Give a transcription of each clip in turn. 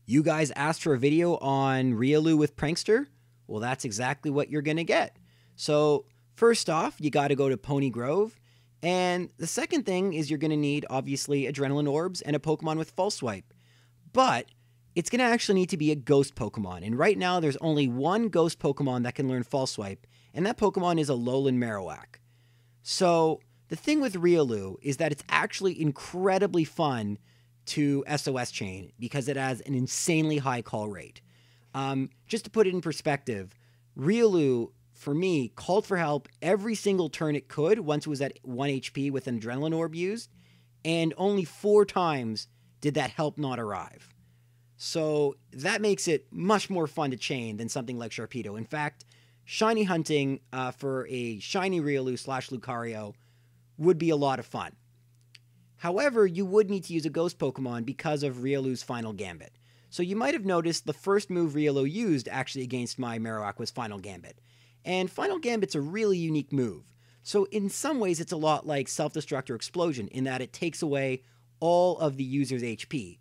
You guys asked for a video on Riolu with Prankster? Well, that's exactly what you're going to get. So, first off, you got to go to Pony Grove. And the second thing is you're going to need, obviously, Adrenaline Orbs and a Pokemon with False Swipe. But it's going to actually need to be a Ghost Pokemon. And right now, there's only one Ghost Pokemon that can learn False Swipe, and that Pokemon is Alolan Marowak. So, the thing with Riolu is that it's actually incredibly fun to SOS chain because it has an insanely high call rate. Just to put it in perspective, Riolu, for me, called for help every single turn it could once it was at 1 HP with an Adrenaline Orb used, and only 4 times did that help not arrive. So that makes it much more fun to chain than something like Sharpedo. In fact, shiny hunting for a shiny Riolu / Lucario would be a lot of fun. However, you would need to use a Ghost Pokemon because of Riolu's Final Gambit. So you might have noticed the first move Riolu used actually against my Marowak was Final Gambit. And Final Gambit's a really unique move. So in some ways it's a lot like Self-Destruct or Explosion in that it takes away all of the user's HP.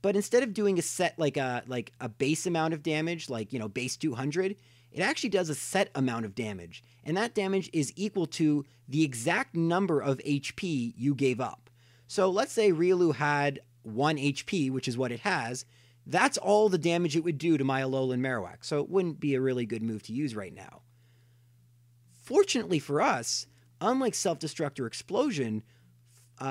But instead of doing a set like a base amount of damage, like, you know, base 200, it actually does a set amount of damage. And that damage is equal to the exact number of HP you gave up. So let's say Riolu had 1 HP, which is what it has. That's all the damage it would do to my Alolan Marowak. So it wouldn't be a really good move to use right now. Fortunately for us, unlike Self-Destruct or Explosion,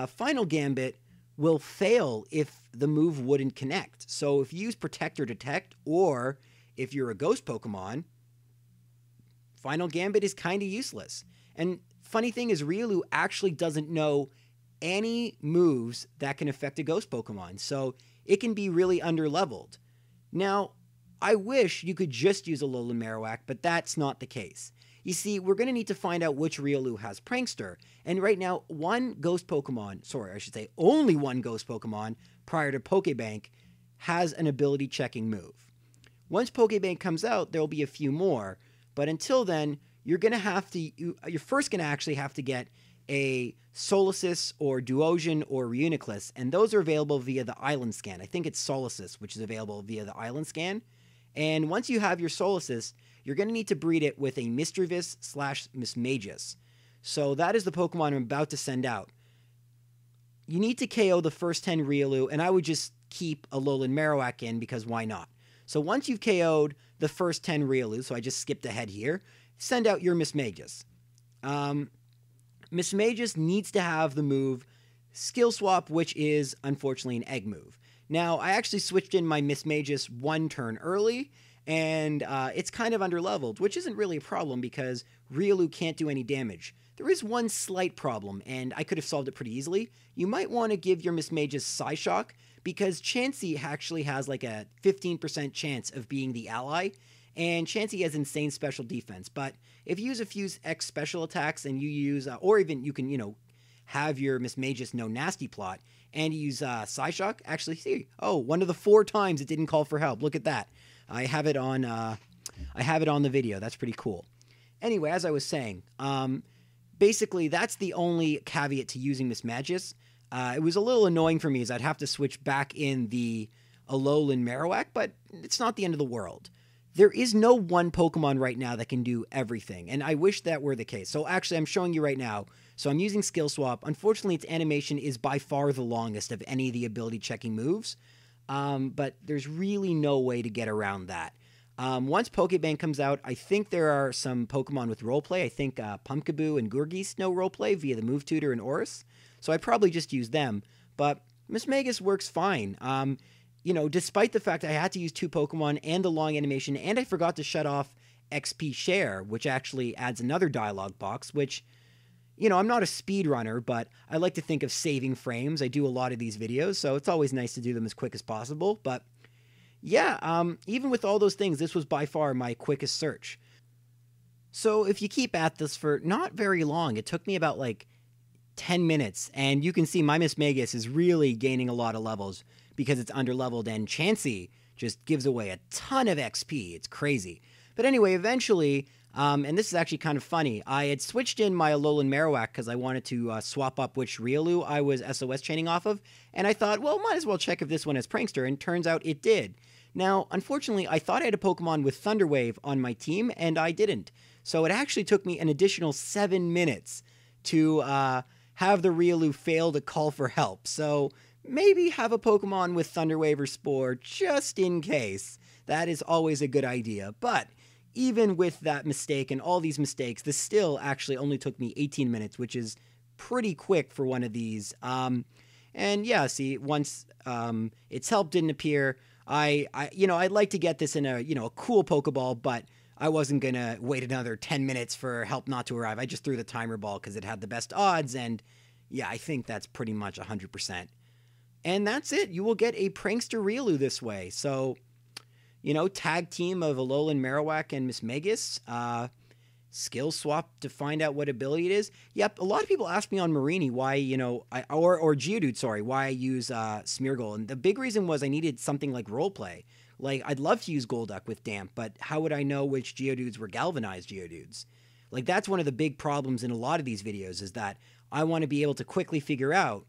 Final Gambit will fail if the move wouldn't connect. So if you use Protect or Detect, or if you're a Ghost Pokemon, Final Gambit is kind of useless. And funny thing is, Riolu actually doesn't know any moves that can affect a Ghost Pokemon, so it can be really underleveled. Now, I wish you could just use Alolan Marowak, but that's not the case. You see, we're going to need to find out which Riolu has Prankster, and right now, only one Ghost Pokemon prior to Pokebank has an ability checking move. Once Pokebank comes out, there'll be a few more, but until then, you're first going to actually have to get a Solasis or Duosion or Reuniclus, and those are available via the Island Scan. I think it's Solasis, which is available via the Island Scan. And once you have your Solasis, you're going to need to breed it with a Misdreavus / Mismagius. So that is the Pokemon I'm about to send out. You need to KO the first 10 Riolu, and I would just keep Alolan Marowak in because why not? So once you've KO'd the first 10 Riolu, so I just skipped ahead here, send out your Mismagius. Mismagius needs to have the move Skill Swap, which is unfortunately an egg move. Now, I actually switched in my Mismagius 1 turn early, and it's kind of underleveled, which isn't really a problem because Riolu can't do any damage. There is one slight problem, and I could have solved it pretty easily. You might want to give your Mismagius Psyshock, because Chansey actually has like a 15% chance of being the ally, and Chansey has insane special defense. But if you use a few X special attacks and you use, or even you can, have your Mismagius No Nasty Plot and you use Psyshock, actually, see, one of the 4 times it didn't call for help. Look at that. I have it on the video. That's pretty cool. Anyway, as I was saying, basically that's the only caveat to using Mismagius. It was a little annoying for me as I'd have to switch back in the Alolan Marowak, but it's not the end of the world. There is no one Pokemon right now that can do everything, and I wish that were the case. So actually, I'm showing you right now. So I'm using Skill Swap. Unfortunately, its animation is by far the longest of any of the ability checking moves, but there's really no way to get around that. Once Pokebank comes out, I think there are some Pokemon with roleplay. I think Pumpkaboo and Gourgeese know roleplay via the Move Tutor and Oris, so I'd probably just use them. But Mismagius works fine. Despite the fact I had to use 2 Pokemon and the long animation, and I forgot to shut off XP Share, which actually adds another dialogue box, which, I'm not a speedrunner, but I like to think of saving frames. I do a lot of these videos, so it's always nice to do them as quick as possible. But yeah, even with all those things, this was by far my quickest search. So if you keep at this for not very long, it took me about 10 minutes, and you can see my Mismagius is really gaining a lot of levels because it's underleveled, and Chansey just gives away a ton of XP. It's crazy. But anyway, eventually, And this is actually kind of funny. I had switched in my Alolan Marowak because I wanted to swap up which Riolu I was SOS chaining off of, and I thought, well, might as well check if this one has Prankster, and turns out it did. Now, unfortunately, I thought I had a Pokemon with Thunder Wave on my team, and I didn't. So it actually took me an additional 7 minutes to have the Riolu fail to call for help. So maybe have a Pokemon with Thunder Wave or Spore just in case. That is always a good idea. But even with that mistake and all these mistakes, this still actually only took me 18 minutes, which is pretty quick for one of these. And yeah, see, once its help didn't appear, I'd like to get this in a cool Pokeball, but I wasn't gonna wait another 10 minutes for help not to arrive. I just threw the timer ball because it had the best odds, and yeah, I think that's pretty much 100%. And that's it. You will get a Prankster Riolu this way. So, tag team of Alolan Marowak and Mismagius. Skill swap to find out what ability it is. Yep, a lot of people ask me on Marini why, or Geodude, sorry, why I use Smeargle. And the big reason was I needed something like roleplay. Like, I'd love to use Golduck with Damp, but how would I know which Geodudes were galvanized Geodudes? Like, that's one of the big problems in a lot of these videos, is that I want to be able to quickly figure out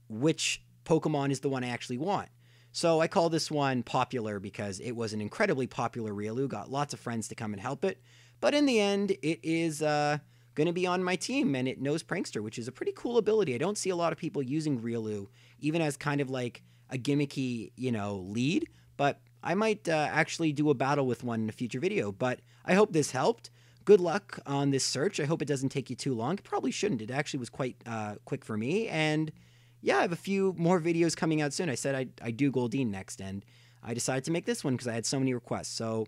which Pokemon is the one I actually want. So I call this one popular because it was an incredibly popular Riolu, got lots of friends to come and help it. But in the end, it is going to be on my team, and it knows Prankster, which is a pretty cool ability. I don't see a lot of people using Riolu, even as kind of like a gimmicky, lead. But I might actually do a battle with one in a future video. But I hope this helped. Good luck on this search. I hope it doesn't take you too long. It probably shouldn't. It actually was quite quick for me. And yeah, I have a few more videos coming out soon. I said I'd do Goldeen next, and I decided to make this one because I had so many requests. So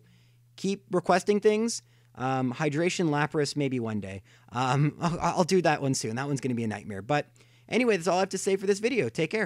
keep requesting things. Hydration Lapras, maybe one day. I'll do that one soon. That one's going to be a nightmare. But anyway, that's all I have to say for this video. Take care.